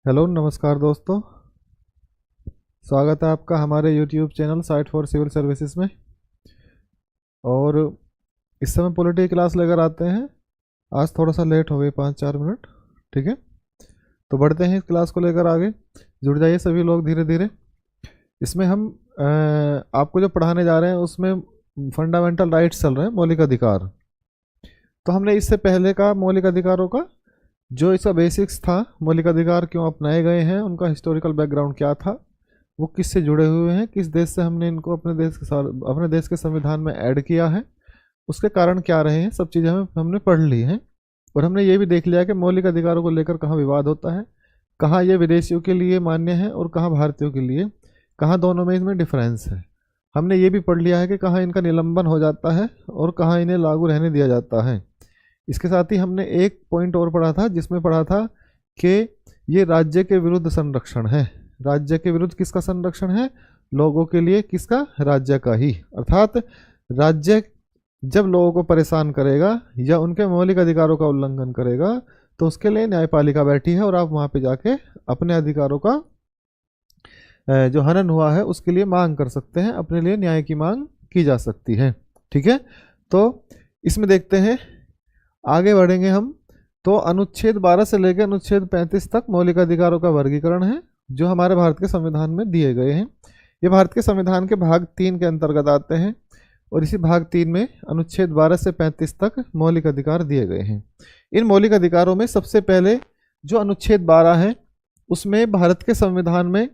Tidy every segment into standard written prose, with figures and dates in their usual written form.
Hello नमस्कार दोस्तों। स्वागत है आपका हमारे YouTube channel site for civil services में। और इस समय पॉलिटी क्लास लेकर आते हैं। आज थोड़ा सा लेट हो गए 5-4 मिनट। ठीक है, तो बढ़ते हैं इस क्लास को लेकर आगे। जुड़ जाइए सभी लोग धीरे धीरे। इसमें हम आपको जो पढ़ाने जा रहे हैं उसमें फंडामेंटल राइट्स चल रहे हैं, मौलिक अधिकार। तो हमने इससे पहले का मौलिक अधिकारों का जो इसका बेसिक्स था, मौलिक अधिकार क्यों अपनाए गए हैं, उनका हिस्टोरिकल बैकग्राउंड क्या था, वो किससे जुड़े हुए हैं, किस देश से हमने इनको अपने देश के संविधान में ऐड किया है, उसके कारण क्या रहे हैं, सब चीज़ें हमने पढ़ ली हैं। और हमने ये भी देख लिया कि मौलिक अधिकारों को लेकर कहाँ विवाद होता है, कहाँ ये विदेशियों के लिए मान्य है और कहाँ भारतीयों के लिए, कहाँ दोनों में इसमें डिफरेंस है। हमने ये भी पढ़ लिया है कि कहाँ इनका निलंबन हो जाता है और कहाँ इन्हें लागू रहने दिया जाता है। इसके साथ ही हमने एक पॉइंट और पढ़ा था, जिसमें पढ़ा था कि ये राज्य के विरुद्ध संरक्षण है। राज्य के विरुद्ध किसका संरक्षण है? लोगों के लिए किसका? राज्य का ही। अर्थात राज्य जब लोगों को परेशान करेगा या उनके मौलिक अधिकारों का उल्लंघन करेगा तो उसके लिए न्यायपालिका बैठी है और आप वहाँ पे जाके अपने अधिकारों का जो हनन हुआ है उसके लिए मांग कर सकते हैं, अपने लिए न्याय की मांग की जा सकती है। ठीक है, तो इसमें देखते हैं, आगे बढ़ेंगे हम। तो अनुच्छेद 12 से लेकर अनुच्छेद 35 तक मौलिक अधिकारों का वर्गीकरण है जो हमारे भारत के संविधान में दिए गए हैं। ये भारत के संविधान के भाग 3 के अंतर्गत आते हैं और इसी भाग 3 में अनुच्छेद 12 से 35 तक मौलिक अधिकार दिए गए हैं। इन मौलिक अधिकारों में सबसे पहले जो अनुच्छेद 12 है उसमें भारत के संविधान में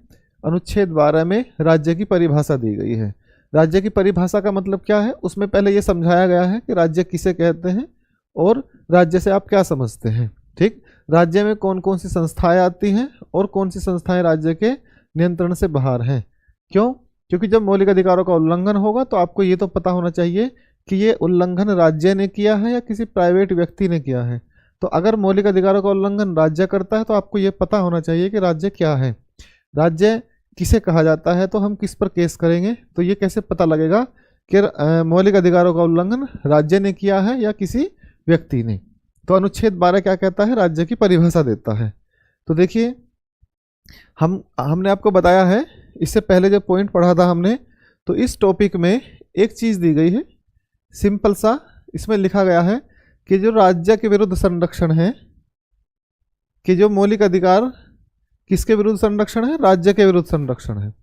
अनुच्छेद 12 में राज्य की परिभाषा दी गई है। राज्य की परिभाषा का मतलब क्या है, उसमें पहले ये समझाया गया है कि राज्य किसे कहते हैं और राज्य से आप क्या समझते हैं। ठीक, राज्य में कौन कौन सी संस्थाएं आती हैं और कौन सी संस्थाएं राज्य के नियंत्रण से बाहर हैं। क्यों? क्योंकि जब मौलिक अधिकारों का उल्लंघन होगा तो आपको ये तो पता होना चाहिए कि ये उल्लंघन राज्य ने किया है या किसी प्राइवेट व्यक्ति ने किया है। तो अगर मौलिक अधिकारों का उल्लंघन राज्य करता है तो आपको ये पता होना चाहिए कि राज्य क्या है, राज्य किसे कहा जाता है, तो हम किस पर केस करेंगे। तो ये कैसे पता लगेगा कि मौलिक अधिकारों का उल्लंघन राज्य ने किया है या किसी व्यक्ति ने। तो अनुच्छेद 12 क्या कहता है? राज्य की परिभाषा देता है। तो देखिए, हमने आपको बताया है इससे पहले जो पॉइंट पढ़ा था हमने, तो इस टॉपिक में एक चीज़ दी गई है सिंपल सा। इसमें लिखा गया है कि जो राज्य के विरुद्ध संरक्षण है, कि जो मौलिक अधिकार किसके विरुद्ध संरक्षण है? राज्य के विरुद्ध संरक्षण है।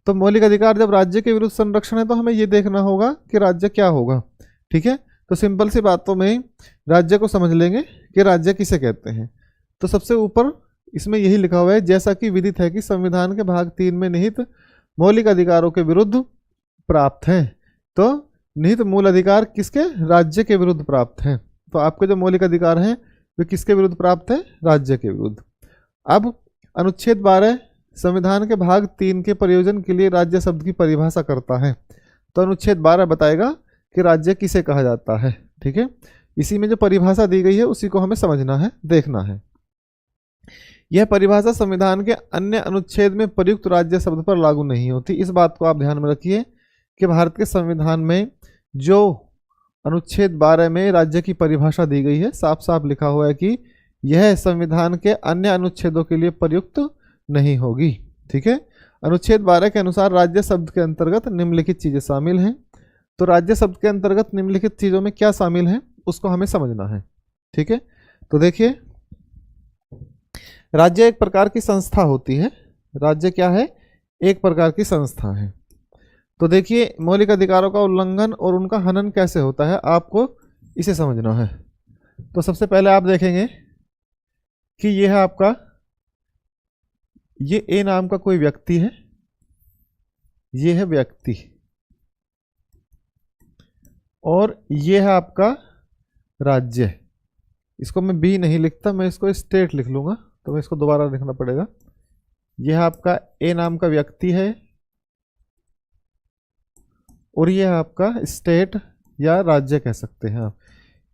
तो मौलिक अधिकार जब राज्य के विरुद्ध संरक्षण है तो हमें ये देखना होगा कि राज्य क्या होगा। ठीक है, तो सिंपल सी बातों में राज्य को समझ लेंगे कि राज्य किसे कहते हैं। तो सबसे ऊपर इसमें यही लिखा हुआ है, जैसा कि विदित है कि संविधान के भाग 3 में निहित मौलिक अधिकारों के विरुद्ध प्राप्त हैं। तो निहित मूल अधिकार किसके? राज्य के विरुद्ध प्राप्त हैं। तो आपके जो मौलिक अधिकार हैं वे किसके विरुद्ध प्राप्त है? राज्य के विरुद्ध। अब अनुच्छेद 12 संविधान के भाग 3 के प्रयोजन के लिए राज्य शब्द की परिभाषा करता है। तो अनुच्छेद 12 बताएगा कि राज्य किसे कहा जाता है। ठीक है, इसी में जो परिभाषा दी गई है उसी को हमें समझना है, देखना है। यह परिभाषा संविधान के अन्य अनुच्छेद में प्रयुक्त राज्य शब्द पर लागू नहीं होती। इस बात को आप ध्यान में रखिए कि भारत के संविधान में जो अनुच्छेद 12 में राज्य की परिभाषा दी गई है, साफ साफ लिखा हुआ है कि यह संविधान के अन्य अनुच्छेदों के लिए प्रयुक्त नहीं होगी। ठीक है, अनुच्छेद 12 के अनुसार राज्य शब्द के अंतर्गत निम्नलिखित चीजें शामिल हैं। तो राज्य शब्द के अंतर्गत निम्नलिखित चीजों में क्या शामिल है उसको हमें समझना है। ठीक है, तो देखिए, राज्य एक प्रकार की संस्था होती है। राज्य क्या है? एक प्रकार की संस्था है। तो देखिए, मौलिक अधिकारों का उल्लंघन और उनका हनन कैसे होता है आपको इसे समझना है। तो सबसे पहले आप देखेंगे कि यह है आपका, ये ए नाम का कोई व्यक्ति है, ये है व्यक्ति, और ये है आपका राज्य। इसको मैं बी नहीं लिखता, मैं इसको स्टेट लिख लूंगा, तो मैं इसको दोबारा लिखना पड़ेगा। यह आपका ए नाम का व्यक्ति है और यह आपका स्टेट या राज्य कह सकते हैं आप।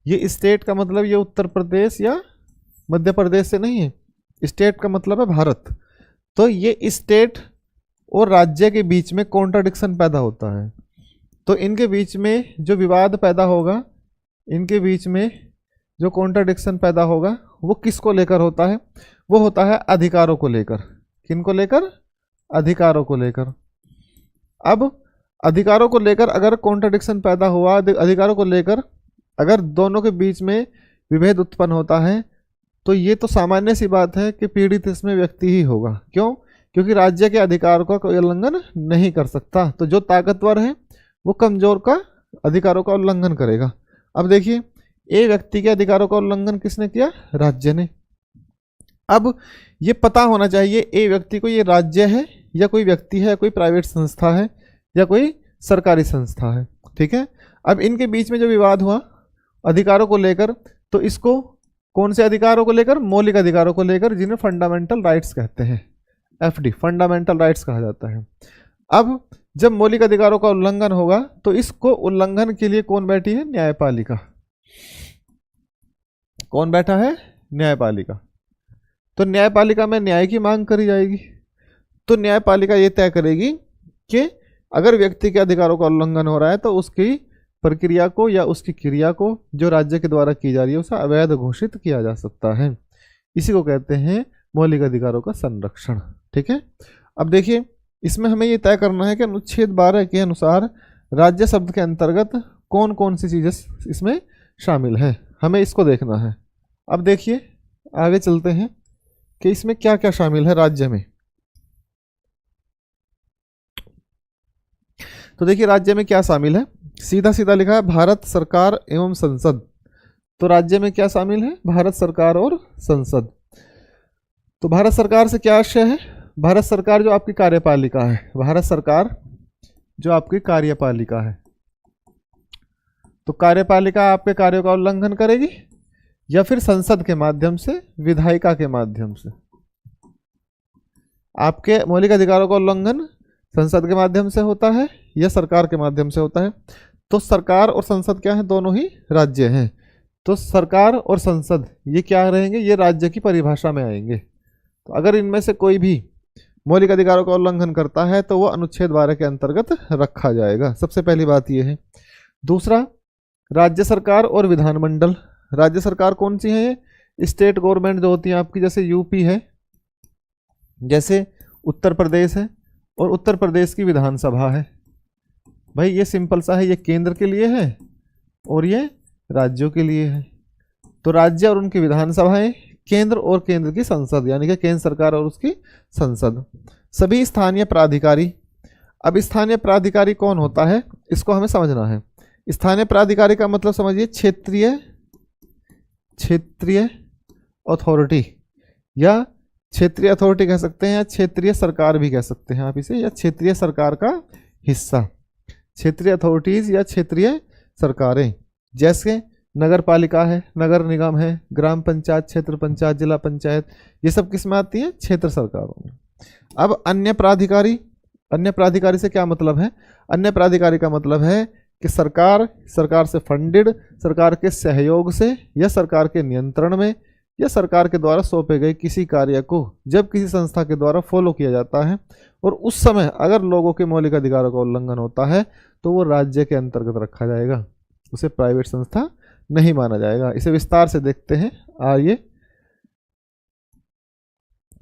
ये स्टेट का मतलब ये उत्तर प्रदेश या मध्य प्रदेश से नहीं है, स्टेट का मतलब है भारत। तो ये स्टेट और राज्य के बीच में कॉन्ट्राडिक्शन पैदा होता है। तो इनके बीच में जो विवाद पैदा होगा, इनके बीच में जो कॉन्ट्राडिक्शन पैदा होगा वो किसको लेकर होता है? वो होता है अधिकारों को लेकर। किनको लेकर? अधिकारों को लेकर। अब अधिकारों को लेकर अगर कॉन्ट्रडिक्शन पैदा हुआ, अधिकारों को लेकर अगर दोनों के बीच में विभेद उत्पन्न होता है, तो ये तो सामान्य सी बात है कि पीड़ित इसमें व्यक्ति ही होगा। क्यों? क्योंकि राज्य के अधिकार का कोई उल्लंघन नहीं कर सकता। तो जो ताकतवर है वो कमजोर का अधिकारों का उल्लंघन करेगा। अब देखिए, ए व्यक्ति के अधिकारों का उल्लंघन किसने किया? राज्य ने। अब ये पता होना चाहिए ए व्यक्ति को ये राज्य है या कोई व्यक्ति है, कोई प्राइवेट संस्था है या कोई सरकारी संस्था है। ठीक है। अब इनके बीच में जो विवाद हुआ अधिकारों को लेकर, तो इसको कौन से अधिकारों को लेकर? मौलिक अधिकारों को लेकर, जिन्हें फंडामेंटल राइट्स कहते हैं। एफडी, फंडामेंटल राइट्स कहा जाता है। अब जब मौलिक अधिकारों का उल्लंघन होगा तो इसको उल्लंघन के लिए कौन बैठी है? न्यायपालिका। कौन बैठा है? न्यायपालिका। तो न्यायपालिका में न्याय की मांग करी जाएगी। तो न्यायपालिका ये तय करेगी कि अगर व्यक्ति के अधिकारों का उल्लंघन हो रहा है तो उसकी प्रक्रिया को या उसकी क्रिया को जो राज्य के द्वारा की जा रही है उसे अवैध घोषित किया जा सकता है। इसी को कहते हैं मौलिक अधिकारों का संरक्षण। ठीक है। अब देखिए, इसमें हमें ये तय करना है कि अनुच्छेद 12 के अनुसार राज्य शब्द के अंतर्गत कौन कौन सी चीजें इसमें शामिल है, हमें इसको देखना है। अब देखिए, आगे चलते हैं कि इसमें क्या क्या शामिल है राज्य में। तो देखिए, राज्य में क्या शामिल है? सीधा सीधा लिखा है भारत सरकार एवं संसद। तो राज्य में क्या शामिल है? भारत सरकार और संसद। तो भारत सरकार से क्या आशय है? भारत सरकार जो आपकी कार्यपालिका है, भारत सरकार जो आपकी कार्यपालिका है, तो कार्यपालिका आपके कार्यों का उल्लंघन करेगी या फिर संसद के माध्यम से, विधायिका के माध्यम से। आपके मौलिक अधिकारों का उल्लंघन संसद के माध्यम से होता है या सरकार के माध्यम से होता है। तो सरकार और संसद क्या है? दोनों ही राज्य हैं। तो सरकार और संसद ये क्या रहेंगे? ये राज्य की परिभाषा में आएंगे। तो अगर इनमें से कोई भी मौलिक अधिकारों का उल्लंघन करता है तो वो अनुच्छेद 12 के अंतर्गत रखा जाएगा। सबसे पहली बात ये है। दूसरा, राज्य सरकार और विधानमंडल। राज्य सरकार कौन सी है? स्टेट गवर्नमेंट जो होती है आपकी, जैसे यूपी है, जैसे उत्तर प्रदेश है, और उत्तर प्रदेश की विधानसभा है। भाई ये सिंपल सा है, ये केंद्र के लिए है और ये राज्यों के लिए है। तो राज्य और उनकी विधानसभाएं, केंद्र और केंद्र की संसद, यानी कि केंद्र सरकार और उसकी संसद। सभी स्थानीय प्राधिकारी। अब स्थानीय प्राधिकारी कौन होता है, इसको हमें समझना है। स्थानीय प्राधिकारी का मतलब समझिए क्षेत्रीय अथॉरिटी, या क्षेत्रीय अथॉरिटी कह सकते हैं, या क्षेत्रीय सरकार भी कह सकते हैं आप इसे, या क्षेत्रीय सरकार का हिस्सा। क्षेत्रीय अथॉरिटीज या क्षेत्रीय सरकारें, जैसे नगर पालिका है, नगर निगम है, ग्राम पंचायत, क्षेत्र पंचायत, जिला पंचायत, ये सब किस में आती है? क्षेत्र सरकारों में। अब अन्य प्राधिकारी, अन्य प्राधिकारी से क्या मतलब है? अन्य प्राधिकारी का मतलब है कि सरकार से फंडेड, सरकार के सहयोग से या सरकार के नियंत्रण में या सरकार के द्वारा सौंपे गए किसी कार्य को जब किसी संस्था के द्वारा फॉलो किया जाता है और उस समय अगर लोगों के मौलिक अधिकारों का उल्लंघन होता है तो वो राज्य के अंतर्गत रखा जाएगा, उसे प्राइवेट संस्था नहीं माना जाएगा। इसे विस्तार से देखते हैं, आइए।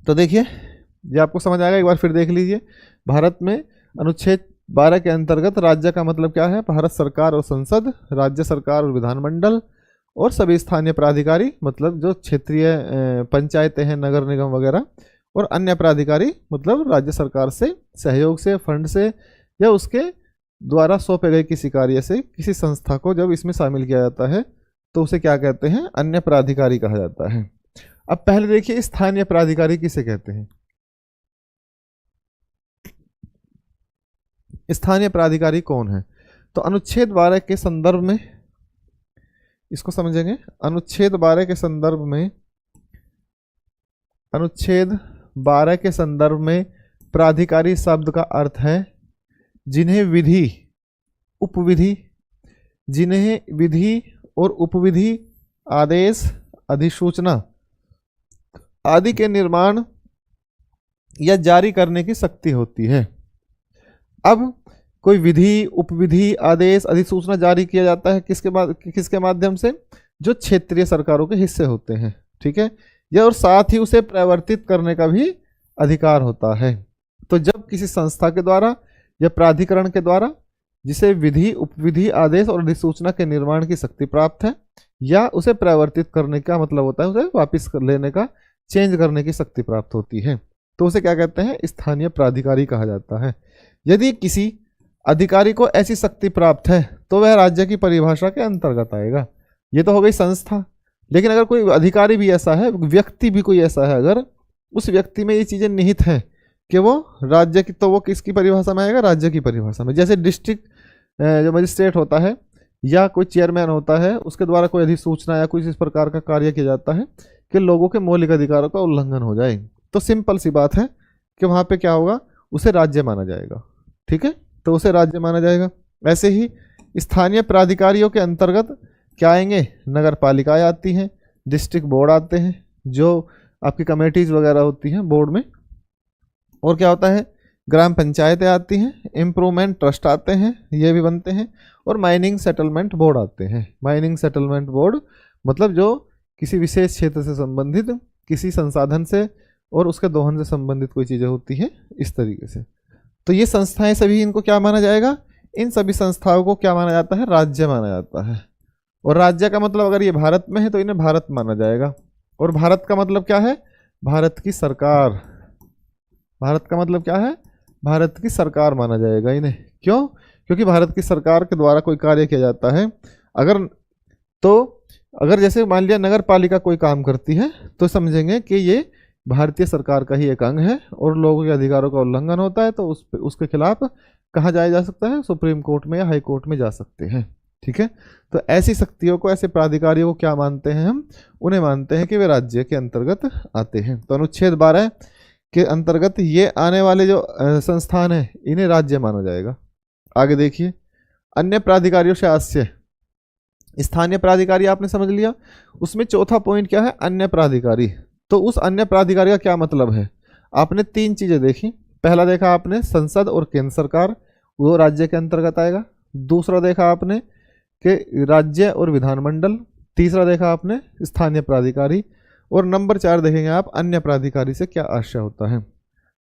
तो देखिए, ये आपको समझ आएगा, एक बार फिर देख लीजिए। भारत में अनुच्छेद 12 के अंतर्गत राज्य का मतलब क्या है? भारत सरकार और संसद, राज्य सरकार और विधानमंडल, और सभी स्थानीय प्राधिकारी मतलब जो क्षेत्रीय पंचायतें हैं, नगर निगम वगैरह, और अन्य प्राधिकारी मतलब राज्य सरकार से सहयोग से, फंड से या उसके द्वारा सौंपे गए किसी कार्य से किसी संस्था को जब इसमें शामिल किया जाता है तो उसे क्या कहते हैं? अन्य प्राधिकारी कहा जाता है। अब पहले देखिए, स्थानीय प्राधिकारी किसे कहते हैं? स्थानीय प्राधिकारी कौन है? तो अनुच्छेद 12 के संदर्भ में इसको समझेंगे। अनुच्छेद 12 के संदर्भ में, अनुच्छेद 12 के संदर्भ में प्राधिकारी शब्द का अर्थ है जिन्हें विधि, उपविधि, जिन्हें विधि और उपविधि, आदेश, अधिसूचना आदि के निर्माण या जारी करने की शक्ति होती है। अब कोई विधि, उपविधि, आदेश, अधिसूचना जारी किया जाता है किसके माध्यम से? जो क्षेत्रीय सरकारों के हिस्से होते हैं। ठीक है, या और साथ ही उसे परिवर्तित करने का भी अधिकार होता है। तो जब किसी संस्था के द्वारा या प्राधिकरण के द्वारा जिसे विधि, उपविधि, आदेश और अधिसूचना के निर्माण की शक्ति प्राप्त है, या उसे परिवर्तित करने का मतलब होता है उसे वापस कर लेने का, चेंज करने की शक्ति प्राप्त होती है, तो उसे क्या कहते हैं, स्थानीय प्राधिकारी कहा जाता है। यदि किसी अधिकारी को ऐसी शक्ति प्राप्त है तो वह राज्य की परिभाषा के अंतर्गत आएगा। ये तो हो गई संस्था। लेकिन अगर कोई अधिकारी भी ऐसा है, व्यक्ति भी कोई ऐसा है, अगर उस व्यक्ति में ये चीज़ें निहित हैं कि वो राज्य की, तो वो किसकी परिभाषा में आएगा, राज्य की परिभाषा में। जैसे डिस्ट्रिक्ट जो मजिस्ट्रेट होता है या कोई चेयरमैन होता है, उसके द्वारा कोई अधिसूचना या कुछ इस प्रकार का कार्य किया जाता है कि लोगों के मौलिक अधिकारों का उल्लंघन हो जाए, तो सिंपल सी बात है कि वहाँ पे क्या होगा, उसे राज्य माना जाएगा। ठीक है, तो उसे राज्य माना जाएगा। ऐसे ही स्थानीय प्राधिकारियों के अंतर्गत क्या आएंगे, नगर पालिकाएँ आती हैं, डिस्ट्रिक्ट बोर्ड आते हैं, जो आपकी कमेटीज़ वगैरह होती हैं बोर्ड में, और क्या होता है, ग्राम पंचायतें आती हैं, इम्प्रूवमेंट ट्रस्ट आते हैं, ये भी बनते हैं, और माइनिंग सेटलमेंट बोर्ड आते हैं। माइनिंग सेटलमेंट बोर्ड मतलब जो किसी विशेष क्षेत्र से संबंधित, किसी संसाधन से और उसके दोहन से संबंधित कोई चीज़ें होती हैं, इस तरीके से। तो ये संस्थाएं सभी, इनको क्या माना जाएगा, इन सभी संस्थाओं को क्या माना जाता है, राज्य माना जाता है। और राज्य का मतलब अगर ये भारत में है तो इन्हें भारत माना जाएगा। और भारत का मतलब क्या है, भारत की सरकार। भारत का मतलब क्या है, भारत की सरकार माना जाएगा इन्हें। क्यों? क्योंकि भारत की सरकार के द्वारा कोई कार्य किया जाता है। अगर जैसे मान लिया नगर पालिका कोई काम करती है तो समझेंगे कि ये भारतीय सरकार का ही एक अंग है और लोगों के अधिकारों का उल्लंघन होता है, तो उसके खिलाफ कहाँ जाया जा सकता है, सुप्रीम कोर्ट में या हाई कोर्ट में जा सकते हैं। ठीक है, तो ऐसी शक्तियों को, ऐसे प्राधिकारियों को क्या मानते हैं हम, उन्हें मानते हैं कि वे राज्य के अंतर्गत आते हैं। तो अनुच्छेद 12 के अंतर्गत ये आने वाले जो संस्थान है, इन्हें राज्य माना जाएगा। आगे देखिए, अन्य प्राधिकारियों से आश्रय। स्थानीय प्राधिकारी आपने समझ लिया, उसमें चौथा पॉइंट क्या है, अन्य प्राधिकारी। तो उस अन्य प्राधिकारी का क्या मतलब है, आपने तीन चीजें देखी। पहला देखा आपने संसद और केंद्र सरकार, वो राज्य के अंतर्गत आएगा। दूसरा देखा आपने कि राज्य और विधानमंडल। तीसरा देखा आपने स्थानीय प्राधिकारी। और नंबर 4 देखेंगे आप, अन्य प्राधिकारी से क्या आशय होता है।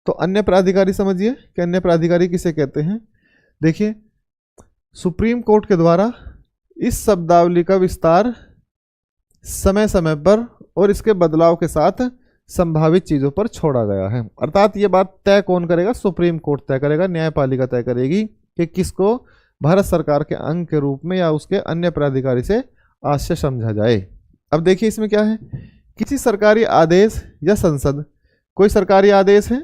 तो अन्य प्राधिकारी समझिए कि अन्य प्राधिकारी किसे कहते हैं। देखिए, सुप्रीम कोर्ट के द्वारा इस शब्दावली का विस्तार समय समय पर और इसके बदलाव के साथ संभावित चीज़ों पर छोड़ा गया है। अर्थात ये बात तय कौन करेगा, सुप्रीम कोर्ट तय करेगा, न्यायपालिका तय करेगी कि किसको भारत सरकार के अंग के रूप में या उसके अन्य प्राधिकारी से आशय समझा जाए। अब देखिए इसमें क्या है, किसी सरकारी आदेश या संसद, कोई सरकारी आदेश है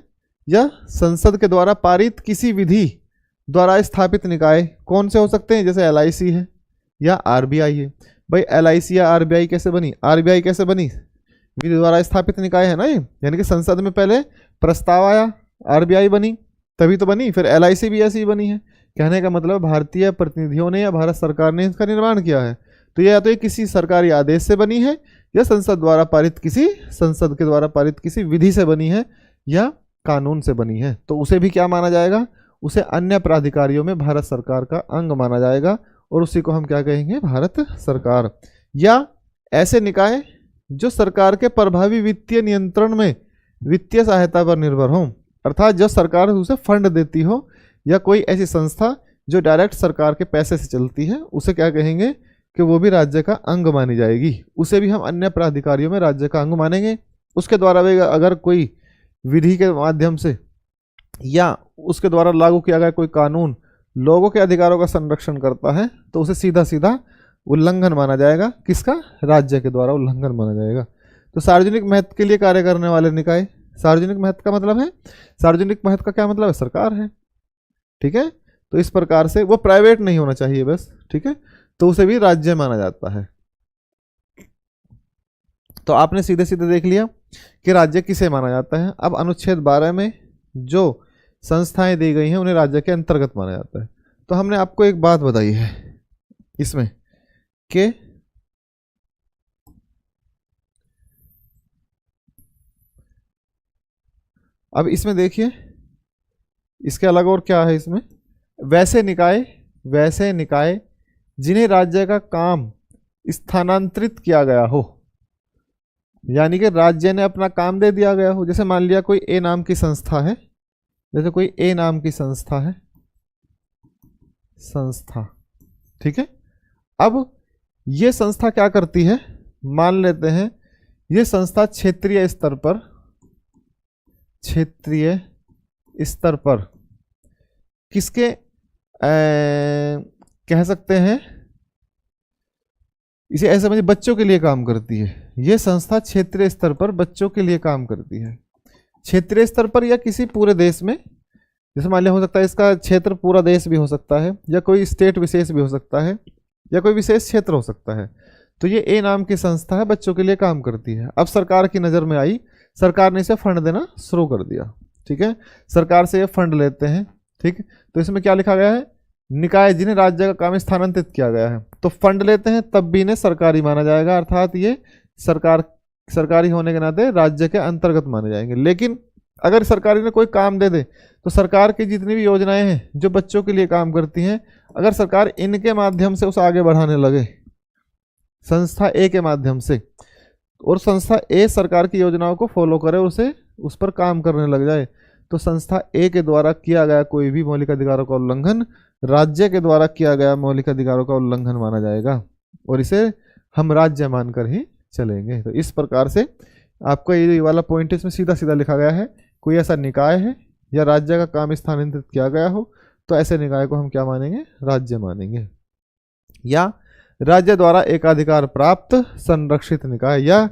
या संसद के द्वारा पारित किसी विधि द्वारा स्थापित निकाय कौन से हो सकते हैं, जैसे LIC है या RBI है। भाई LIC या RBI कैसे बनी, RBI कैसे बनी, विधि द्वारा स्थापित निकाय है ना ये, यानी कि संसद में पहले प्रस्ताव आया, RBI बनी, तभी तो बनी, फिर LIC भी ऐसी ही बनी है। कहने का मतलब भारतीय प्रतिनिधियों ने या भारत सरकार ने इसका निर्माण किया है। तो ये या तो ये किसी सरकारी आदेश से बनी है या संसद के द्वारा पारित किसी विधि से बनी है या कानून से बनी है, तो उसे भी क्या माना जाएगा, उसे अन्य प्राधिकारियों में भारत सरकार का अंग माना जाएगा और उसी को हम क्या कहेंगे, भारत सरकार। या ऐसे निकाय जो सरकार के प्रभावी वित्तीय नियंत्रण में वित्तीय सहायता पर निर्भर हो, अर्थात जो सरकार उसे फंड देती हो, या कोई ऐसी संस्था जो डायरेक्ट सरकार के पैसे से चलती है, उसे क्या कहेंगे कि वो भी राज्य का अंग मानी जाएगी। उसे भी हम अन्य प्राधिकारियों में राज्य का अंग मानेंगे। उसके द्वारा भी अगर कोई विधि के माध्यम से या उसके द्वारा लागू किया गया कोई कानून लोगों के अधिकारों का संरक्षण करता है, तो उसे सीधा सीधा उल्लंघन माना जाएगा। किसका, राज्य के द्वारा उल्लंघन माना जाएगा। तो सार्वजनिक महत्व के लिए कार्य करने वाले निकाय, सार्वजनिक महत्व का मतलब है, सार्वजनिक महत्व का क्या मतलब है, सरकार है। ठीक है, तो इस प्रकार से वो प्राइवेट नहीं होना चाहिए बस, ठीक है, तो उसे भी राज्य माना जाता है। तो आपने सीधे सीधे देख लिया कि राज्य किसे माना जाता है। अब अनुच्छेद 12 में जो संस्थाएं दी गई हैं उन्हें राज्य के अंतर्गत माना जाता है। तो हमने आपको एक बात बताई है इसमें कि अब इसमें देखिए, इसके अलग और क्या है इसमें, वैसे निकाय जिन्हें राज्य का काम स्थानांतरित किया गया हो, यानी कि राज्य ने अपना काम दे दिया गया हो। जैसे मान लिया कोई ए नाम की संस्था है, जैसे कोई ए नाम की संस्था है, संस्था, ठीक है। अब ये संस्था क्या करती है, मान लेते हैं ये संस्था क्षेत्रीय स्तर पर, क्षेत्रीय स्तर पर किसके कह सकते हैं, इसे ऐसे समझिए बच्चों के लिए काम करती है। ये संस्था क्षेत्रीय स्तर पर बच्चों के लिए काम करती है, क्षेत्रीय स्तर पर या किसी पूरे देश में। जैसे मान लिया हो सकता है इसका क्षेत्र पूरा देश भी हो सकता है, या कोई स्टेट विशेष भी हो सकता है, या कोई विशेष क्षेत्र हो सकता है। तो ये ए नाम की संस्था है, बच्चों के लिए काम करती है। अब सरकार की नज़र में आई, सरकार ने इसे फंड देना शुरू कर दिया, ठीक है। सरकार से ये फंड लेते हैं, ठीक। तो इसमें क्या लिखा गया है, निकाय जिन्हें राज्य का काम स्थानांतरित किया गया है। तो फंड लेते हैं तब भी इन्हें सरकारी माना जाएगा, अर्थात ये सरकारी होने के नाते राज्य के अंतर्गत माने जाएंगे। लेकिन अगर सरकार ने कोई काम दे दे तो सरकार की जितनी भी योजनाएं हैं जो बच्चों के लिए काम करती हैं, अगर सरकार इनके माध्यम से उसे आगे बढ़ाने लगे, संस्था ए के माध्यम से, और संस्था ए सरकार की योजनाओं को फॉलो करे, उसे उस पर काम करने लग जाए, तो संस्था ए के द्वारा किया गया कोई भी मौलिक अधिकारों का उल्लंघन राज्य के द्वारा किया गया मौलिक अधिकारों का उल्लंघन माना जाएगा, और इसे हम राज्य मानकर ही चलेंगे। तो इस प्रकार से आपको ये वाला पॉइंट इसमें सीधा सीधा लिखा गया है, कोई ऐसा निकाय है या राज्य का काम स्थानांतरित किया गया हो तो ऐसे निकाय को हम क्या मानेंगे, राज्य मानेंगे। या राज्य द्वारा एकाधिकार प्राप्त संरक्षित निकाय, या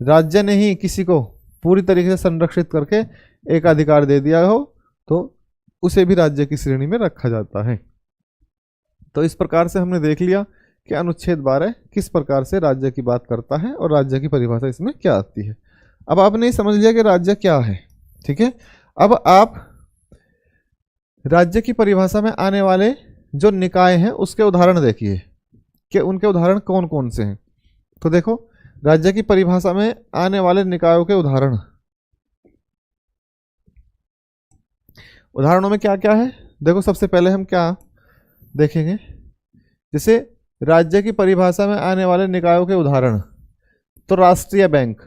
राज्य ने ही किसी को पूरी तरीके से संरक्षित करके एकाधिकार दे दिया हो तो उसे भी राज्य की श्रेणी में रखा जाता है। तो इस प्रकार से हमने देख लिया कि अनुच्छेद 12 किस प्रकार से राज्य की बात करता है और राज्य की परिभाषा इसमें क्या आती है। अब आपने समझ लिया कि राज्य क्या है, ठीक है। अब आप राज्य की परिभाषा में आने वाले जो निकाय हैं उसके उदाहरण देखिए कि उनके उदाहरण कौन कौन से हैं। तो देखो राज्य की परिभाषा में आने वाले निकायों के उदाहरणों में क्या क्या है। देखो सबसे पहले हम क्या देखेंगे, जैसे राज्य की परिभाषा में आने वाले निकायों के उदाहरण, तो राष्ट्रीय बैंक,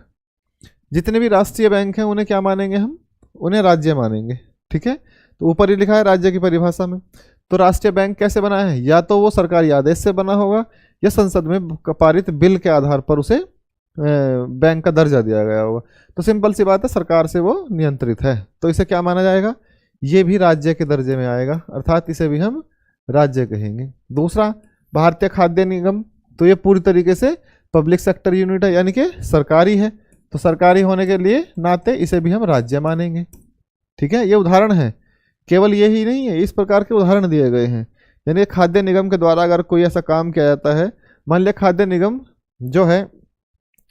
जितने भी राष्ट्रीय बैंक हैं उन्हें क्या मानेंगे हम, उन्हें राज्य मानेंगे, ठीक है। तो ऊपर ही लिखा है राज्य की परिभाषा में। तो राष्ट्रीय बैंक कैसे बना है, या तो वो सरकारी आदेश से बना होगा या संसद में पारित बिल के आधार पर उसे बैंक का दर्जा दिया गया होगा। तो सिंपल सी बात है, सरकार से वो नियंत्रित है, तो इसे क्या माना जाएगा, ये भी राज्य के दर्जे में आएगा, अर्थात इसे भी हम राज्य कहेंगे। दूसरा भारतीय खाद्य निगम, तो ये पूरी तरीके से पब्लिक सेक्टर यूनिट है, यानी कि सरकारी है, तो सरकारी होने के लिए नाते इसे भी हम राज्य मानेंगे, ठीक है। ये उदाहरण है, केवल ये ही नहीं है, इस प्रकार के उदाहरण दिए गए हैं। यानी खाद्य निगम के द्वारा अगर कोई ऐसा काम किया जाता है, मान लिया खाद्य निगम जो है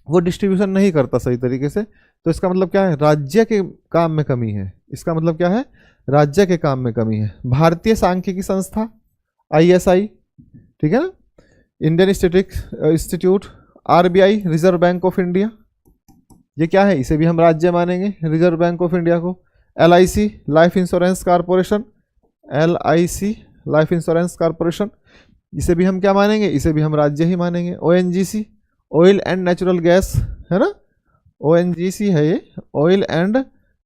वो डिस्ट्रीब्यूशन नहीं करता सही तरीके से, तो इसका मतलब क्या है, राज्य के काम में कमी है। इसका मतलब क्या है, राज्य के काम में कमी है। भारतीय सांख्यिकी संस्था ISI, ठीक है ना, Indian statistics institute, RBI reserve bank of India, ये क्या है, इसे भी हम राज्य मानेंगे, रिजर्व बैंक ऑफ इंडिया को। LIC life insurance corporation, LIC life insurance corporation, इसे भी हम क्या मानेंगे, इसे भी हम राज्य ही मानेंगे। ONGC oil and natural gas है ना, ONGC है ये, ऑयल एंड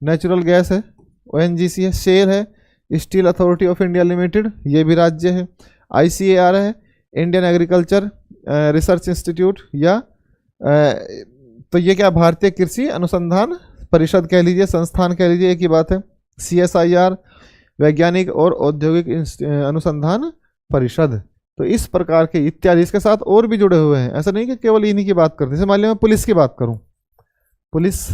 नेचुरल गैस है, ONGC है। शेल है steel authority of India limited, ये भी राज्य है। ICAR है इंडियन एग्रीकल्चर रिसर्च इंस्टीट्यूट, या तो ये क्या, भारतीय कृषि अनुसंधान परिषद कह लीजिए, संस्थान कह लीजिए, एक ही बात है। CSIR वैज्ञानिक और औद्योगिक अनुसंधान परिषद। तो इस प्रकार के इत्यादि इसके साथ और भी जुड़े हुए हैं, ऐसा नहीं कि केवल इन्हीं की बात करते हैं। जैसे मान लिया मैं पुलिस की बात करूं, पुलिस,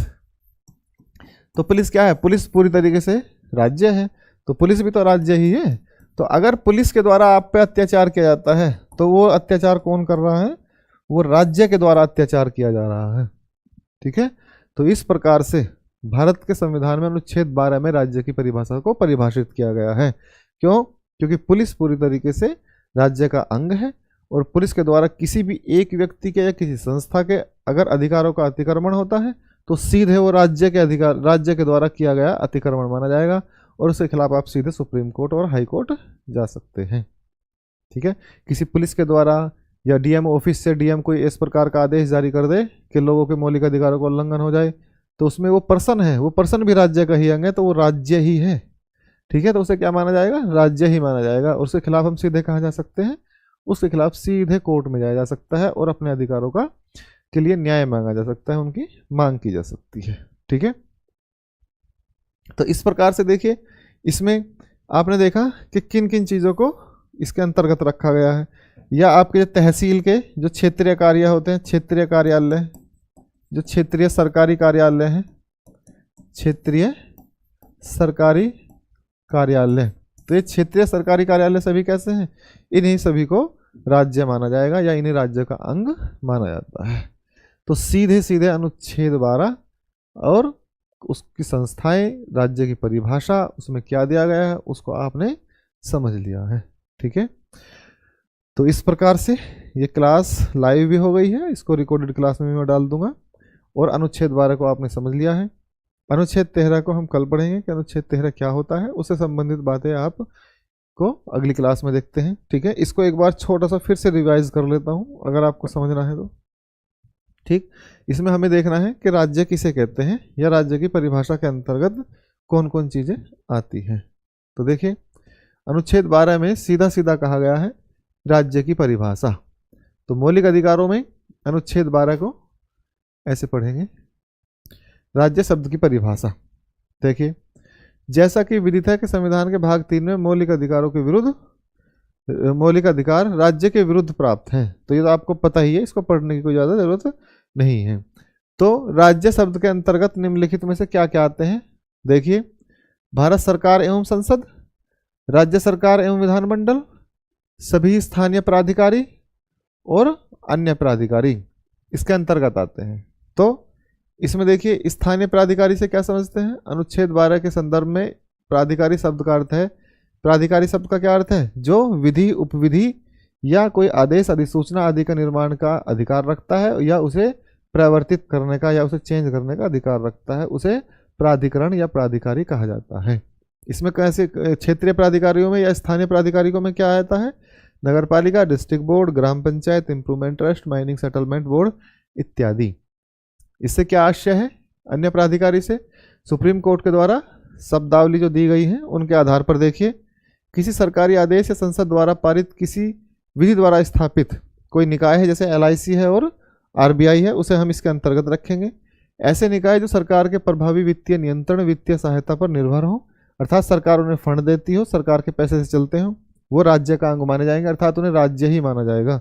तो पुलिस क्या है, पुलिस पूरी तरीके से राज्य है, तो पुलिस भी तो राज्य ही है। तो अगर पुलिस के द्वारा आप पे अत्याचार किया जाता है तो वो अत्याचार कौन कर रहा है, वो राज्य के द्वारा अत्याचार किया जा रहा है, ठीक है। तो इस प्रकार से भारत के संविधान में अनुच्छेद 12 में राज्य की परिभाषा को परिभाषित किया गया है। क्यों, क्योंकि पुलिस पूरी तरीके से राज्य का अंग है, और पुलिस के द्वारा किसी भी एक व्यक्ति के या किसी संस्था के अगर अधिकारों का अतिक्रमण होता है तो सीधे वो राज्य के द्वारा किया गया अतिक्रमण माना जाएगा, और उसके खिलाफ आप सीधे सुप्रीम कोर्ट और हाई कोर्ट जा सकते हैं, ठीक है। किसी पुलिस के द्वारा या डीएम ऑफिस से डीएम कोई इस प्रकार का आदेश जारी कर दे कि लोगों के मौलिक अधिकारों का उल्लंघन हो जाए, तो उसमें वो पर्सन है, वो पर्सन भी राज्य का ही अंग है, तो वो राज्य ही है। ठीक है, तो उसे क्या माना जाएगा? राज्य ही माना जाएगा। और उसके खिलाफ हम सीधे कहाँ जा सकते हैं? उसके खिलाफ सीधे कोर्ट में जाया जा सकता है और अपने अधिकारों का के लिए न्याय मांगा जा सकता है, उनकी मांग की जा सकती है। ठीक है, तो इस प्रकार से देखिए इसमें आपने देखा कि किन किन चीज़ों को इसके अंतर्गत रखा गया है। या आपके तहसील के जो क्षेत्रीय कार्य होते हैं, क्षेत्रीय कार्यालय, जो क्षेत्रीय सरकारी कार्यालय हैं, क्षेत्रीय सरकारी कार्यालय, तो ये क्षेत्रीय सरकारी कार्यालय सभी कैसे हैं? इन्हीं सभी को राज्य माना जाएगा या इन्हीं राज्य का अंग माना जाता है। तो सीधे सीधे अनुच्छेद 12 और उसकी संस्थाएं, राज्य की परिभाषा, उसमें क्या दिया गया है उसको आपने समझ लिया है। ठीक है, तो इस प्रकार से ये क्लास लाइव भी हो गई है, इसको रिकॉर्डेड क्लास में भी मैं डाल दूंगा। और अनुच्छेद 12 को आपने समझ लिया है। अनुच्छेद 13 को हम कल पढ़ेंगे कि अनुच्छेद 13 क्या होता है, उससे संबंधित बातें आप को अगली क्लास में देखते हैं। ठीक है, इसको एक बार छोटा सा फिर से रिवाइज कर लेता हूँ अगर आपको समझना है तो। ठीक, इसमें हमें देखना है कि राज्य किसे कहते हैं या राज्य की परिभाषा के अंतर्गत कौन कौन चीज़ें आती हैं। तो देखिए अनुच्छेद 12 में सीधा सीधा कहा गया है राज्य की परिभाषा। तो मौलिक अधिकारों में अनुच्छेद 12 को ऐसे पढ़ेंगे, राज्य शब्द की परिभाषा। देखिए जैसा कि विदित है कि संविधान के भाग 3 में मौलिक अधिकारों के विरुद्ध, मौलिक अधिकार राज्य के विरुद्ध प्राप्त हैं। तो ये तो आपको पता ही है, इसको पढ़ने की कोई ज़्यादा जरूरत नहीं है। तो राज्य शब्द के अंतर्गत निम्नलिखित में से क्या क्या आते हैं? देखिए, भारत सरकार एवं संसद, राज्य सरकार एवं विधानमंडल, सभी स्थानीय प्राधिकारी और अन्य प्राधिकारी इसके अंतर्गत आते हैं। तो इसमें देखिए स्थानीय प्राधिकारी से क्या समझते हैं? अनुच्छेद 12 के संदर्भ में प्राधिकारी शब्द का अर्थ है, प्राधिकारी शब्द का क्या अर्थ है? जो विधि, उपविधि या कोई आदेश, अधिसूचना आदि का निर्माण का अधिकार रखता है या उसे परिवर्तित करने का या उसे चेंज करने का अधिकार रखता है, उसे प्राधिकरण या प्राधिकारी कहा जाता है। इसमें कैसे क्षेत्रीय प्राधिकारियों में या स्थानीय प्राधिकारियों में क्या आता है? नगर पालिका, डिस्ट्रिक्ट बोर्ड, ग्राम panchayat, improvement trust, mining settlement board इत्यादि। इससे क्या आशय है अन्य प्राधिकारी से? सुप्रीम कोर्ट के द्वारा शब्दावली जो दी गई है उनके आधार पर देखिए, किसी सरकारी आदेश या संसद द्वारा पारित किसी विधि द्वारा स्थापित कोई निकाय है, जैसे LIC है और RBI है, उसे हम इसके अंतर्गत रखेंगे। ऐसे निकाय जो सरकार के प्रभावी वित्तीय नियंत्रण, वित्तीय सहायता पर निर्भर हो, अर्थात सरकार उन्हें फंड देती हो, सरकार के पैसे से चलते हो, वो राज्य का अंग माने जाएंगे, अर्थात उन्हें राज्य ही माना जाएगा।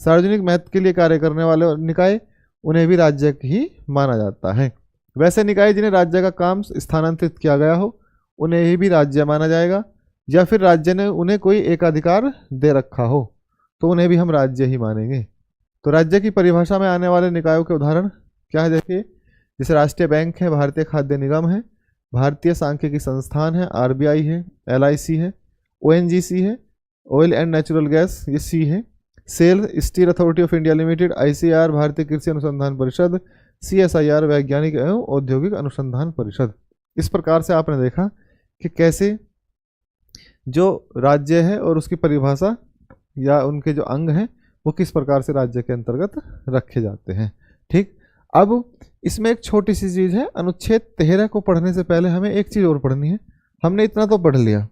सार्वजनिक महत्व के लिए कार्य करने वाले निकाय, उन्हें भी राज्य ही माना जाता है। वैसे निकाय जिन्हें राज्य का काम स्थानांतरित किया गया हो, उन्हें भी राज्य माना जाएगा। या फिर राज्य ने उन्हें कोई एकाधिकार दे रखा हो, तो उन्हें भी हम राज्य ही मानेंगे। तो राज्य की परिभाषा में आने वाले निकायों के उदाहरण क्या है? देखिए, जैसे राष्ट्रीय बैंक है, भारतीय खाद्य निगम है, भारतीय सांख्यिकी संस्थान है, RBI है, LIC है, ONGC है, ऑयल एंड नेचुरल गैस, ये C है, SAIL, steel authority of India limited, ICAR, भारतीय कृषि अनुसंधान परिषद, CSIR, वैज्ञानिक एवं औद्योगिक अनुसंधान परिषद। इस प्रकार से आपने देखा कि कैसे जो राज्य है और उसकी परिभाषा या उनके जो अंग हैं वो किस प्रकार से राज्य के अंतर्गत रखे जाते हैं। ठीक, अब इसमें एक छोटी सी चीज़ है, अनुच्छेद 13 को पढ़ने से पहले हमें एक चीज़ और पढ़नी है। हमने इतना तो पढ़ लिया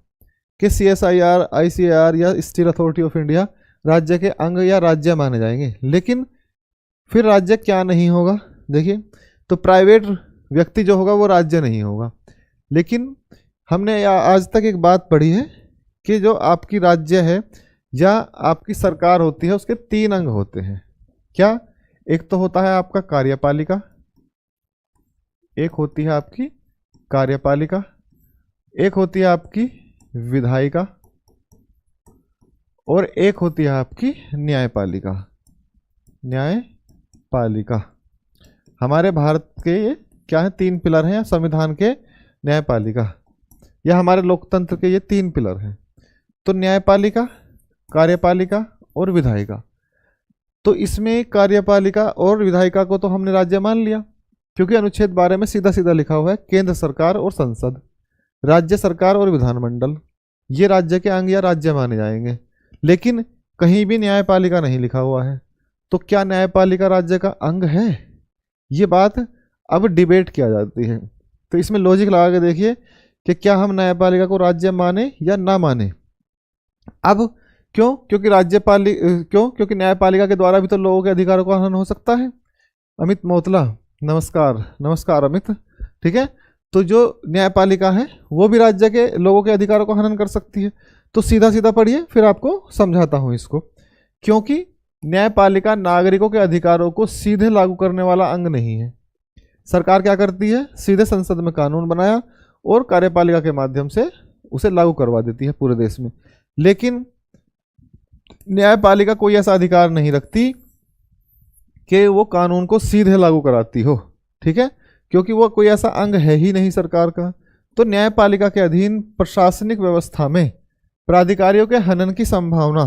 कि CSIR, ICAR या स्टील अथॉरिटी ऑफ इंडिया राज्य के अंग या राज्य माने जाएंगे, लेकिन फिर राज्य क्या नहीं होगा? देखिए, तो प्राइवेट व्यक्ति जो होगा वो राज्य नहीं होगा। लेकिन हमने आज तक एक बात पढ़ी है कि जो आपकी राज्य है या आपकी सरकार होती है उसके 3 अंग होते हैं। क्या? एक तो होता है आपका कार्यपालिका, एक होती है आपकी कार्यपालिका, एक होती है आपकी विधायिका और एक होती है आपकी न्यायपालिका। न्यायपालिका हमारे भारत के ये क्या है? 3 पिलर हैं संविधान के। न्यायपालिका या हमारे लोकतंत्र के ये 3 पिलर हैं। तो न्यायपालिका, कार्यपालिका और विधायिका। तो इसमें कार्यपालिका और विधायिका को तो हमने राज्य मान लिया, क्योंकि अनुच्छेद 12 में सीधा सीधा लिखा हुआ है केंद्र सरकार और संसद, राज्य सरकार और विधानमंडल, ये राज्य के अंग या राज्य माने जाएंगे। लेकिन कहीं भी न्यायपालिका नहीं लिखा हुआ है, तो क्या न्यायपालिका राज्य का अंग है? ये बात अब डिबेट किया जाती है। तो इसमें लॉजिक लगा के देखिए कि क्या हम न्यायपालिका को राज्य माने या ना माने। अब क्योंकि न्यायपालिका के द्वारा भी तो लोगों के अधिकारों का हनन हो सकता है। अमित मोतला, नमस्कार। नमस्कार अमित। ठीक है, तो जो न्यायपालिका है वो भी राज्य के लोगों के अधिकारों का हनन कर सकती है। तो सीधा सीधा पढ़िए, फिर आपको समझाता हूं इसको। क्योंकि न्यायपालिका नागरिकों के अधिकारों को सीधे लागू करने वाला अंग नहीं है। सरकार क्या करती है, सीधे संसद में कानून बनाया और कार्यपालिका के माध्यम से उसे लागू करवा देती है पूरे देश में। लेकिन न्यायपालिका कोई ऐसा अधिकार नहीं रखती कि वो कानून को सीधे लागू कराती हो। ठीक है, क्योंकि वो कोई ऐसा अंग है ही नहीं सरकार का। तो न्यायपालिका के अधीन प्रशासनिक व्यवस्था में प्राधिकारियों के हनन की संभावना,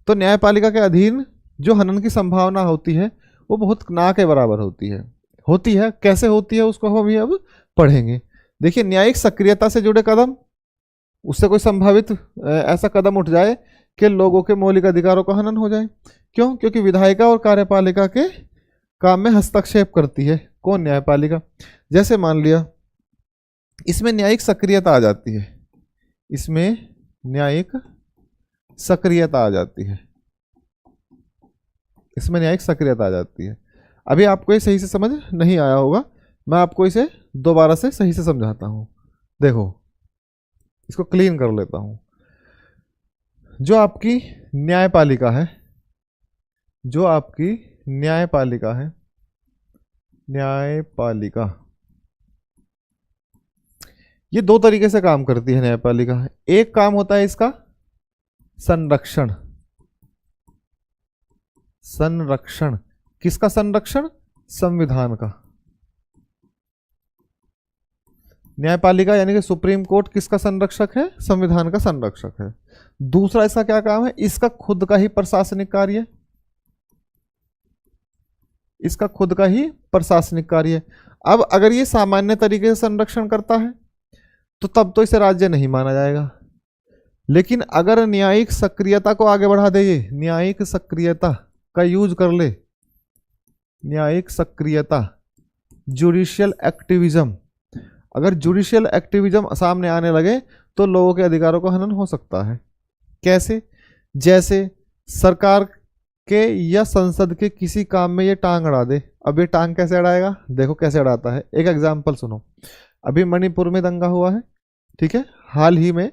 तो न्यायपालिका के अधीन जो हनन की संभावना होती है वो बहुत ना के बराबर होती है। कैसे होती है उसको हम अभी अब पढ़ेंगे। देखिए, न्यायिक सक्रियता से जुड़े कदम, उससे कोई संभावित ऐसा कदम उठ जाए कि लोगों के मौलिक अधिकारों का हनन हो जाए। क्यों? क्योंकि विधायिका और कार्यपालिका के काम में हस्तक्षेप करती है। कौन? न्यायपालिका। जैसे मान लिया इसमें न्यायिक सक्रियता आ जाती है, इसमें न्यायिक सक्रियता आ जाती है, इसमें न्यायिक सक्रियता आ जाती है। अभी आपको ये सही से समझ नहीं आया होगा, मैं आपको इसे दोबारा से सही से समझाता हूं। देखो, इसको क्लीन कर लेता हूं। जो आपकी न्यायपालिका है, जो आपकी न्यायपालिका है, न्यायपालिका ये दो तरीके से काम करती है न्यायपालिका। एक काम होता है इसका संरक्षण। संरक्षण किसका? संरक्षण संविधान का। न्यायपालिका यानी कि सुप्रीम कोर्ट किसका संरक्षक है? संविधान का संरक्षक है। दूसरा इसका क्या काम है? इसका खुद का ही प्रशासनिक कार्य, इसका खुद का ही प्रशासनिक कार्य। अब अगर ये सामान्य तरीके से संरक्षण करता है तो तब तो इसे राज्य नहीं माना जाएगा। लेकिन अगर न्यायिक सक्रियता को आगे बढ़ा दे, ये न्यायिक सक्रियता का यूज कर ले, न्यायिक सक्रियता, जुडिशियल एक्टिविज्म, अगर जुडिशियल एक्टिविज्म सामने आने लगे तो लोगों के अधिकारों का हनन हो सकता है। कैसे? जैसे सरकार के या संसद के किसी काम में ये टांग अड़ा दे। अब ये टांग कैसे अड़ाएगा? देखो कैसे अड़ाता है। एक एग्जाम्पल सुनो। अभी मणिपुर में दंगा हुआ है, ठीक है, हाल ही में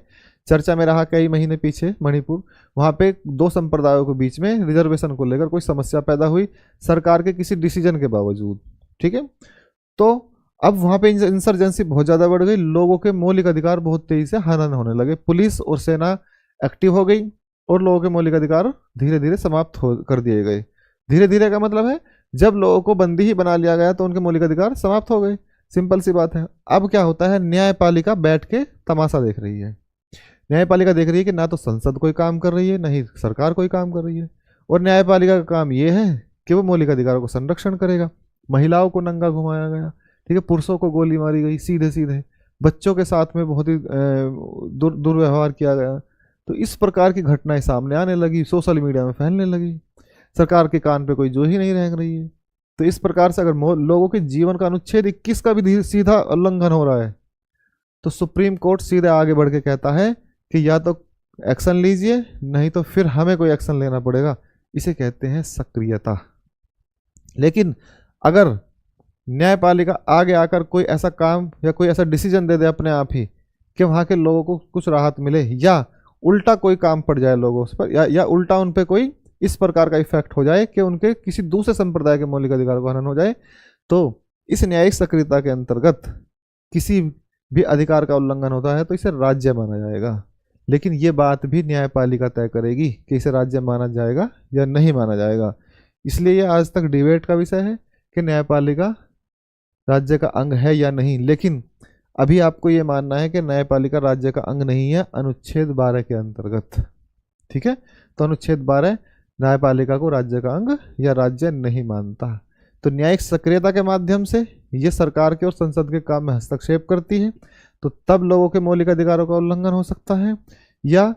चर्चा में रहा कई महीने पीछे मणिपुर। वहां पे दो संप्रदायों के बीच में रिजर्वेशन को लेकर कोई समस्या पैदा हुई सरकार के किसी डिसीजन के बावजूद। ठीक है, तो अब वहां पे इंसर्जेंसी बहुत ज्यादा बढ़ गई, लोगों के मौलिक अधिकार बहुत तेजी से हनन होने लगे, पुलिस और सेना एक्टिव हो गई और लोगों के मौलिक अधिकार धीरे धीरे समाप्त कर दिए गए। धीरे धीरे का मतलब है जब लोगों को बंदी ही बना लिया गया तो उनके मौलिक अधिकार समाप्त हो गए। सिंपल सी बात है। अब क्या होता है, न्यायपालिका बैठ के तमाशा देख रही है। न्यायपालिका देख रही है कि ना तो संसद कोई काम कर रही है, ना ही सरकार कोई काम कर रही है। और न्यायपालिका का काम ये है कि वो मौलिक अधिकारों को संरक्षण करेगा। महिलाओं को नंगा घुमाया गया, ठीक है, पुरुषों को गोली मारी गई सीधे सीधे, बच्चों के साथ में बहुत ही दुर्व्यवहार किया गया। तो इस प्रकार की घटनाएं सामने आने लगी, सोशल मीडिया में फैलने लगी, सरकार के कान पे कोई जो ही नहीं रह रही है। तो इस प्रकार से अगर लोगों के जीवन का अनुच्छेद 21 का भी सीधा उल्लंघन हो रहा है तो सुप्रीम कोर्ट सीधे आगे बढ़ के कहता है कि या तो एक्शन लीजिए, नहीं तो फिर हमें कोई एक्शन लेना पड़ेगा। इसे कहते हैं सक्रियता। लेकिन अगर न्यायपालिका आगे आकर कोई ऐसा काम या कोई ऐसा डिसीजन दे दे अपने आप ही कि वहाँ के लोगों को कुछ राहत मिले, या उल्टा कोई काम पड़ जाए लोगों पर, या उल्टा उन पर कोई इस प्रकार का इफेक्ट हो जाए कि उनके किसी दूसरे संप्रदाय के मौलिक अधिकार को हनन हो जाए, तो इस न्यायिक सक्रियता के अंतर्गत किसी भी अधिकार का उल्लंघन होता है तो इसे राज्य माना जाएगा। लेकिन ये बात भी न्यायपालिका तय करेगी कि इसे राज्य माना जाएगा या नहीं माना जाएगा। इसलिए ये आज तक डिबेट का विषय है कि न्यायपालिका राज्य का अंग है या नहीं। लेकिन अभी आपको ये मानना है कि न्यायपालिका राज्य का अंग नहीं है अनुच्छेद 12 के अंतर्गत। ठीक है, तो अनुच्छेद 12 न्यायपालिका को राज्य का अंग या राज्य नहीं मानता। तो न्यायिक सक्रियता के माध्यम से ये सरकार के और संसद के काम में हस्तक्षेप करती है, तो तब लोगों के मौलिक अधिकारों का उल्लंघन हो सकता है। या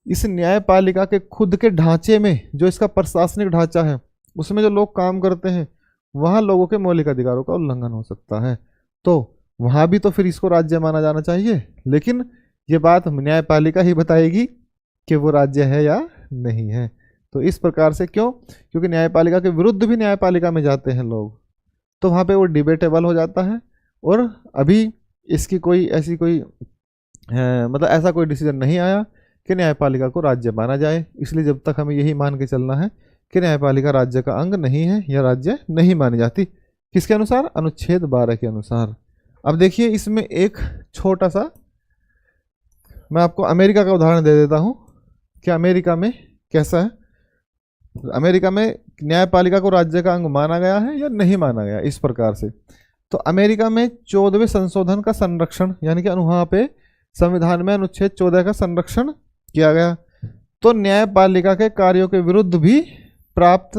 इस न्यायपालिका के खुद के ढांचे में, जो इसका प्रशासनिक ढांचा है, उसमें जो लोग काम करते हैं, वहां लोगों के मौलिक अधिकारों का उल्लंघन हो सकता है। तो वहां भी तो फिर इसको राज्य माना जाना चाहिए, लेकिन ये बात न्यायपालिका ही बताएगी कि वो राज्य है या नहीं है। तो इस प्रकार से, क्यों? क्योंकि न्यायपालिका के विरुद्ध भी न्यायपालिका में जाते हैं लोग, तो वहाँ पे वो डिबेटेबल हो जाता है। और अभी इसकी कोई ऐसी कोई मतलब ऐसा कोई डिसीजन नहीं आया कि न्यायपालिका को राज्य माना जाए। इसलिए जब तक हमें यही मान के चलना है कि न्यायपालिका राज्य का अंग नहीं है या राज्य नहीं मानी जाती। किसके अनुसार? अनुच्छेद 12 के अनुसार। अब देखिए, इसमें एक छोटा सा मैं आपको अमेरिका का उदाहरण दे देता हूँ कि अमेरिका में कैसा है। अमेरिका में न्यायपालिका को राज्य का अंग माना गया है या नहीं माना गया, इस प्रकार से। तो अमेरिका में 14वें संशोधन का संरक्षण, यानी कि वहाँ पे संविधान में अनुच्छेद 14 का संरक्षण किया गया। तो न्यायपालिका के कार्यों के विरुद्ध भी प्राप्त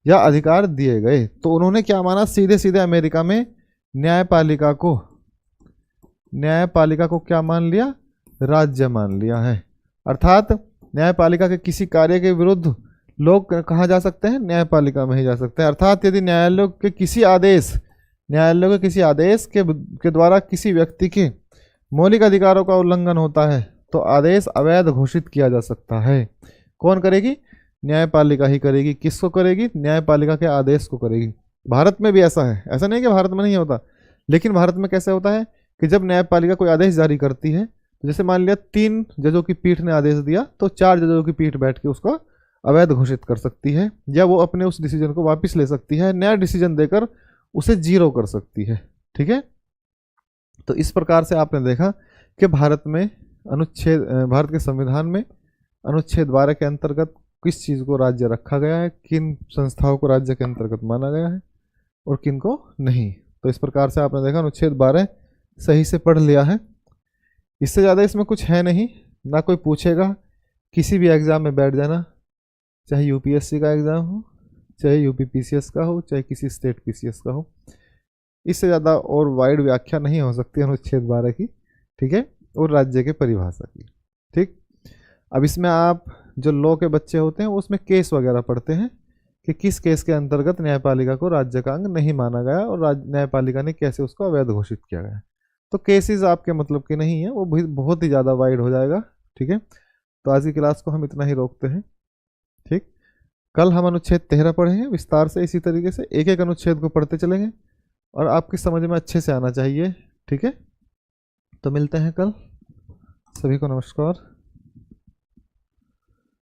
या अधिकार दिए गए। तो उन्होंने क्या माना? सीधे सीधे अमेरिका में न्यायपालिका को क्या मान लिया? राज्य मान लिया है। अर्थात न्यायपालिका के किसी कार्य के विरुद्ध लोग कहाँ जा सकते हैं? न्यायपालिका में ही जा सकते हैं। अर्थात यदि न्यायालय के किसी आदेश के द्वारा किसी व्यक्ति के मौलिक अधिकारों का उल्लंघन होता है, तो आदेश अवैध घोषित किया जा सकता है। कौन करेगी? न्यायपालिका ही करेगी। किसको करेगी? न्यायपालिका के आदेश को करेगी। भारत में भी ऐसा है, ऐसा नहीं कि भारत में नहीं होता, लेकिन भारत में कैसे होता है कि जब न्यायपालिका कोई आदेश जारी करती है, तो जैसे मान लिया 3 जजों की पीठ ने आदेश दिया, तो 4 जजों की पीठ बैठ के उसको अवैध घोषित कर सकती है, या वो अपने उस डिसीजन को वापस ले सकती है, नया डिसीजन देकर उसे 0 कर सकती है। ठीक है। तो इस प्रकार से आपने देखा कि भारत के संविधान में अनुच्छेद 12 के अंतर्गत किस चीज़ को राज्य रखा गया है, किन संस्थाओं को राज्य के अंतर्गत माना गया है और किन को नहीं। तो इस प्रकार से आपने देखा अनुच्छेद 12 सही से पढ़ लिया है। इससे ज़्यादा इसमें कुछ है नहीं, ना कोई पूछेगा। किसी भी एग्ज़ाम में बैठ जाना, चाहे यूपीएससी का एग्ज़ाम हो, चाहे यूपीपीसीएस का हो, चाहे किसी स्टेट पीसीएस का हो, इससे ज़्यादा और वाइड व्याख्या नहीं हो सकती अनुच्छेद 12 की। ठीक है। और राज्य के परिभाषा की। ठीक। अब इसमें आप जो लॉ के बच्चे होते हैं वो उसमें केस वगैरह पढ़ते हैं कि किस केस के अंतर्गत न्यायपालिका को राज्य का अंग नहीं माना गया और न्यायपालिका ने कैसे उसको अवैध घोषित किया गया। तो केसेस आपके मतलब के नहीं है, वो बहुत ही ज़्यादा वाइड हो जाएगा। ठीक है। तो आज की क्लास को हम इतना ही रोकते हैं। ठीक। कल हम अनुच्छेद 13 पढ़ेंगे विस्तार से। इसी तरीके से एक एक अनुच्छेद को पढ़ते चलेंगे और आपकी समझ में अच्छे से आना चाहिए। ठीक है। तो मिलते हैं कल। सभी को नमस्कार।